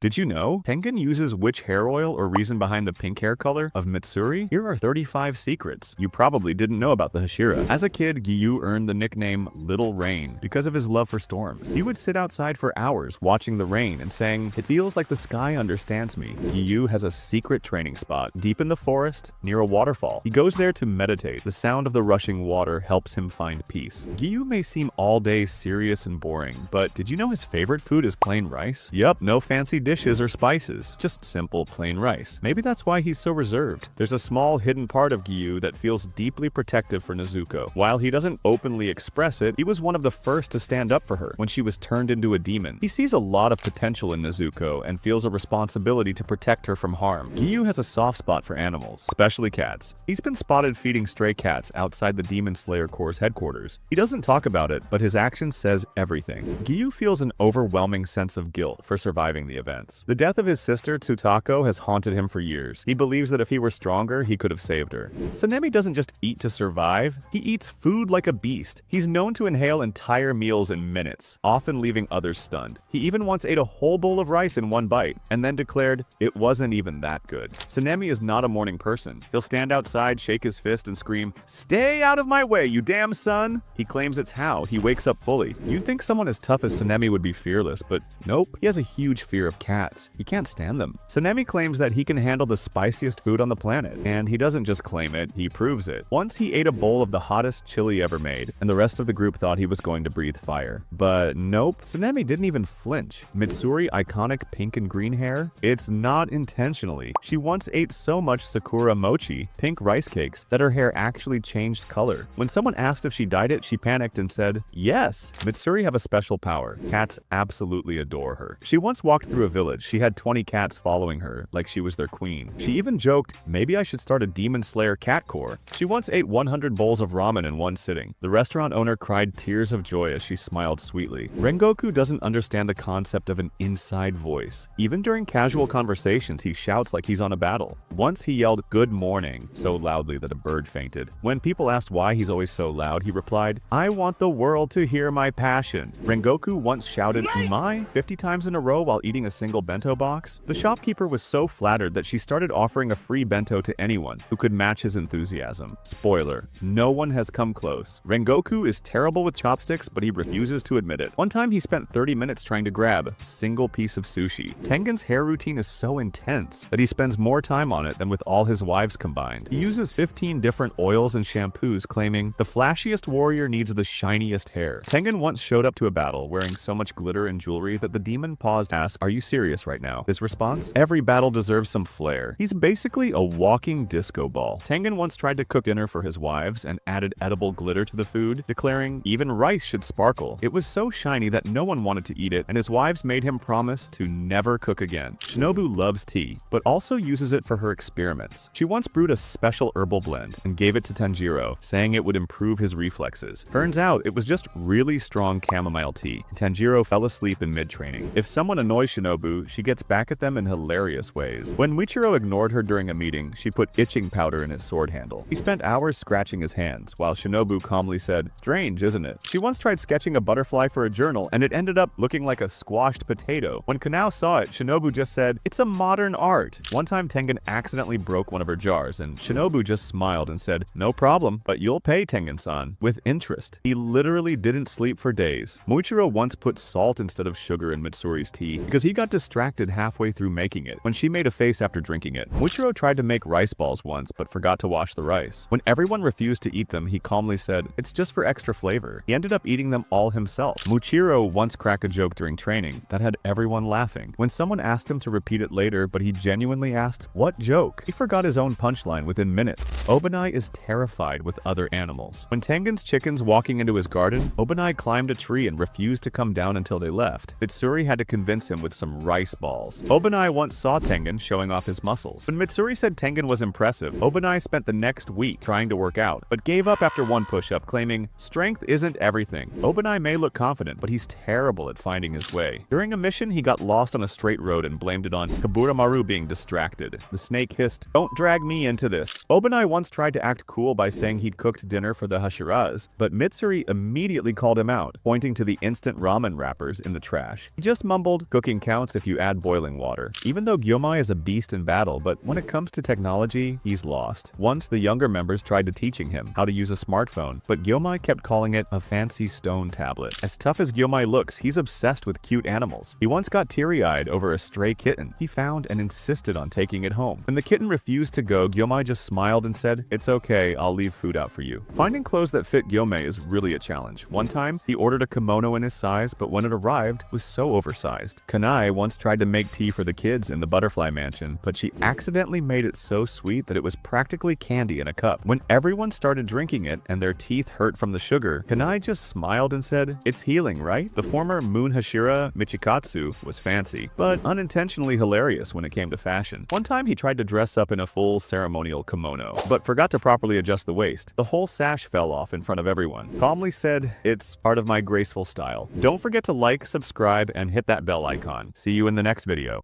Did you know Tengen uses which hair oil or reason behind the pink hair color of Mitsuri? Here are 35 secrets you probably didn't know about the Hashira. As a kid, Giyu earned the nickname Little Rain because of his love for storms. He would sit outside for hours watching the rain and saying, "It feels like the sky understands me." Giyu has a secret training spot deep in the forest near a waterfall. He goes there to meditate. The sound of the rushing water helps him find peace. Giyu may seem all day serious and boring, but did you know his favorite food is plain rice? Yup, no fancy dishes or spices, just simple plain rice. Maybe that's why he's so reserved. There's a small hidden part of Giyu that feels deeply protective for Nezuko. While he doesn't openly express it, he was one of the first to stand up for her when she was turned into a demon. He sees a lot of potential in Nezuko and feels a responsibility to protect her from harm. Giyu has a soft spot for animals, especially cats. He's been spotted feeding stray cats outside the Demon Slayer Corps' headquarters. He doesn't talk about it, but his action says everything. Giyu feels an overwhelming sense of guilt for surviving the events. The death of his sister, Tsutako, has haunted him for years. He believes that if he were stronger, he could have saved her. Sanemi doesn't just eat to survive, he eats food like a beast. He's known to inhale entire meals in minutes, often leaving others stunned. He even once ate a whole bowl of rice in one bite, and then declared it wasn't even that good. Sanemi is not a morning person. He'll stand outside, shake his fist, and scream, "Stay out of my way, you damn son!" He claims it's how he wakes up fully. You'd think someone as tough as Sanemi would be fearless, but nope, he has a huge fear of cats. He can't stand them. Sanemi claims that he can handle the spiciest food on the planet, and he doesn't just claim it, he proves it. Once he ate a bowl of the hottest chili ever made, and the rest of the group thought he was going to breathe fire. But nope, Sanemi didn't even flinch. Mitsuri iconic pink and green hair? It's not intentionally. She once ate so much Sakura mochi, pink rice cakes, that her hair actually changed color. When someone asked if she dyed it, she panicked and said, "Yes." Mitsuri have a special power. Cats absolutely adore her. She once walked through a village. She had 20 cats following her, like she was their queen. She even joked, "Maybe I should start a Demon Slayer cat corps." She once ate 100 bowls of ramen in one sitting. The restaurant owner cried tears of joy as she smiled sweetly. Rengoku doesn't understand the concept of an inside voice. Even during casual conversations, he shouts like he's on a battle. Once he yelled, "Good morning," so loudly that a bird fainted. When people asked why he's always so loud, he replied, "I want the world to hear my passion." Rengoku once shouted, "Umai," 50 times in a row while eating a single bento box. The shopkeeper was so flattered that she started offering a free bento to anyone who could match his enthusiasm. Spoiler, no one has come close. Rengoku is terrible with chopsticks, but he refuses to admit it. One time he spent 30 minutes trying to grab a single piece of sushi. Tengen's hair routine is so intense that he spends more time on it than with all his wives combined. He uses 15 different oils and shampoos, claiming the flashiest warrior needs the shiniest hair. Tengen once showed up to a battle wearing so much glitter and jewelry that the demon paused to ask, "Are you serious right now?" His response, "Every battle deserves some flair." He's basically a walking disco ball. Tengen once tried to cook dinner for his wives and added edible glitter to the food, declaring even rice should sparkle. It was so shiny that no one wanted to eat it, and his wives made him promise to never cook again. Shinobu loves tea, but also uses it for her experiments. She once brewed a special herbal blend and gave it to Tanjiro, saying it would improve his reflexes. Turns out it was just really strong chamomile tea. Tanjiro fell asleep in mid-training. If someone annoys Shinobu, she gets back at them in hilarious ways. When Muichiro ignored her during a meeting, she put itching powder in his sword handle. He spent hours scratching his hands, while Shinobu calmly said, "Strange, isn't it?" She once tried sketching a butterfly for a journal, and it ended up looking like a squashed potato. When Kanao saw it, Shinobu just said, "It's a modern art." One time Tengen accidentally broke one of her jars, and Shinobu just smiled and said, "No problem, but you'll pay, Tengen-san," with interest. He literally didn't sleep for days. Muichiro once put salt instead of sugar in Mitsuri's tea because he got distracted halfway through making it when she made a face after drinking it. Muichiro tried to make rice balls once but forgot to wash the rice. When everyone refused to eat them, he calmly said, "It's just for extra flavor." He ended up eating them all himself. Muichiro once cracked a joke during training that had everyone laughing. When someone asked him to repeat it later, but he genuinely asked, "What joke?" He forgot his own punchline within minutes. Obanai is terrified with other animals. When Tengen's chickens walking into his garden, Obanai climbed a tree and refused to come down until they left. Mitsuri had to convince him with some rice balls. Obanai once saw Tengen showing off his muscles. When Mitsuri said Tengen was impressive, Obanai spent the next week trying to work out, but gave up after one push-up, claiming, "Strength isn't everything." Obanai may look confident, but he's terrible at finding his way. During a mission, he got lost on a straight road and blamed it on Kaburamaru being distracted. The snake hissed, "Don't drag me into this." Obanai once tried to act cool by saying he'd cooked dinner for the Hashiras, but Mitsuri immediately called him out, pointing to the instant ramen wrappers in the trash. He just mumbled, "Cooking counts counts if you add boiling water. Even though Gyomai is a beast in battle, but when it comes to technology, he's lost. Once the younger members tried to teaching him how to use a smartphone, but Gyomai kept calling it a fancy stone tablet. As tough as Gyomai looks, he's obsessed with cute animals. He once got teary-eyed over a stray kitten he found and insisted on taking it home. When the kitten refused to go, Gyomai just smiled and said, "It's okay, I'll leave food out for you." Finding clothes that fit Gyomai is really a challenge. One time, he ordered a kimono in his size, but when it arrived, it was so oversized. Kanai once tried to make tea for the kids in the butterfly mansion, but she accidentally made it so sweet that it was practically candy in a cup. When everyone started drinking it and their teeth hurt from the sugar, Kanai just smiled and said, "It's healing, right?" The former Moon Hashira, Michikatsu, was fancy, but unintentionally hilarious when it came to fashion. One time he tried to dress up in a full ceremonial kimono, but forgot to properly adjust the waist. The whole sash fell off in front of everyone. Calmly said, "It's part of my graceful style." Don't forget to like, subscribe, and hit that bell icon. See you in the next video.